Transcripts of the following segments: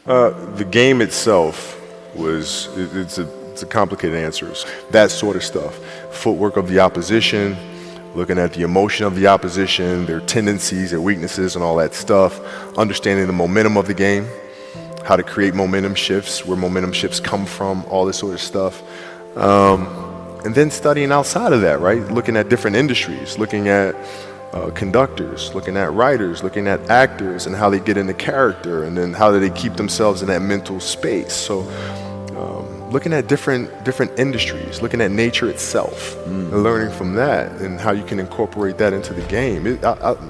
The game itself it's a complicated answer. That sort of stuff. Footwork of the opposition, looking at the emotion of the opposition, their tendencies, their weaknesses, and all that stuff. Understanding the momentum of the game, how to create momentum shifts, where momentum shifts come from, all this sort of stuff. And then studying outside of that, right? Looking at different industries, looking at conductors, looking at writers, looking at actors and how they get into character, and then how do they keep themselves in that mental space. So looking at different industries, looking at nature itself, and learning from that and how you can incorporate that into the game.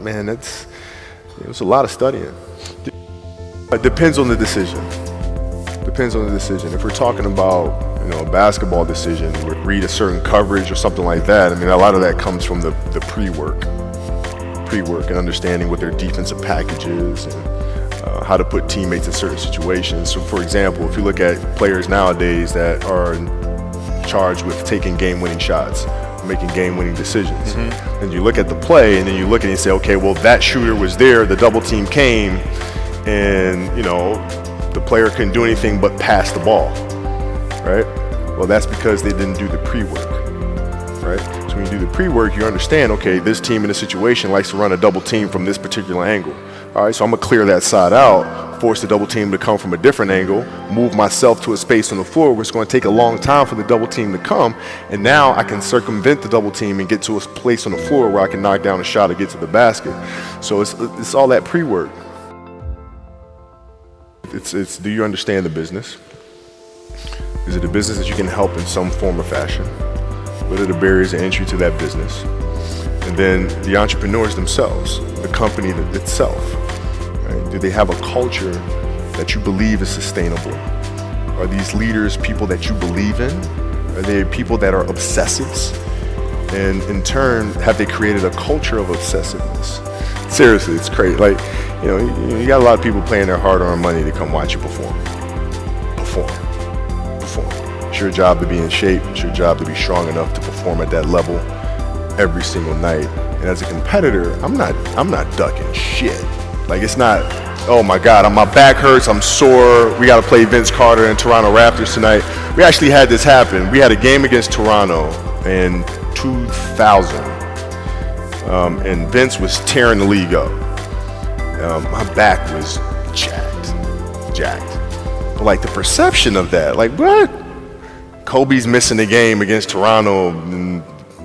Man, it's a lot of studying. It depends on the decision. Depends on the decision. If we're talking about a basketball decision, read a certain coverage or something like that, I mean, a lot of that comes from the pre-work and understanding what their defensive package is and how to put teammates in certain situations. So for example, if you look at players nowadays that are charged with taking game-winning shots, making game-winning decisions, and you look at the play and then you look at it and say, okay, well, that shooter was there, the double team came, and the player couldn't do anything but pass the ball, right? Well, that's because they didn't do the pre-work, right? So when you do the pre-work, you understand, okay, this team in this situation likes to run a double team from this particular angle. All right, so I'm gonna clear that side out, force the double team to come from a different angle, move myself to a space on the floor where it's gonna take a long time for the double team to come, and now I can circumvent the double team and get to a place on the floor where I can knock down a shot or get to the basket. So it's all that pre-work. It's do you understand the business? Is it a business that you can help in some form or fashion? What are the barriers of entry to that business? And then the entrepreneurs themselves, the company itself, right? Do they have a culture that you believe is sustainable? Are these leaders people that you believe in? Are they people that are obsessives? And in turn, have they created a culture of obsessiveness? Seriously, it's crazy. Like, you got a lot of people paying their hard-earned money to come watch you perform. It's your job to be in shape. It's your job to be strong enough to perform at that level every single night. And as a competitor, I'm not ducking shit. Like, it's not, oh my God, my back hurts, I'm sore, we got to play Vince Carter and Toronto Raptors tonight. We actually had this happen. We had a game against Toronto in 2000, and Vince was tearing the league up. My back was jacked. But like the perception of that, like, what? Kobe's missing the game against Toronto and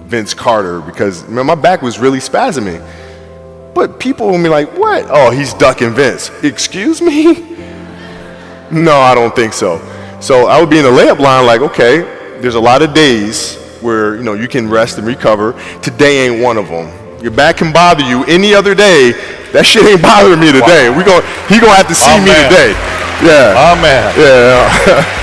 Vince Carter because my back was really spasming. But people will be like, what? Oh, he's ducking Vince. Excuse me? No, I don't think so. So I would be in the layup line like, okay, there's a lot of days where you can rest and recover. Today ain't one of them. Your back can bother you any other day. That shit ain't bothering me today. He gonna have to see me today. Yeah. Oh man. Yeah.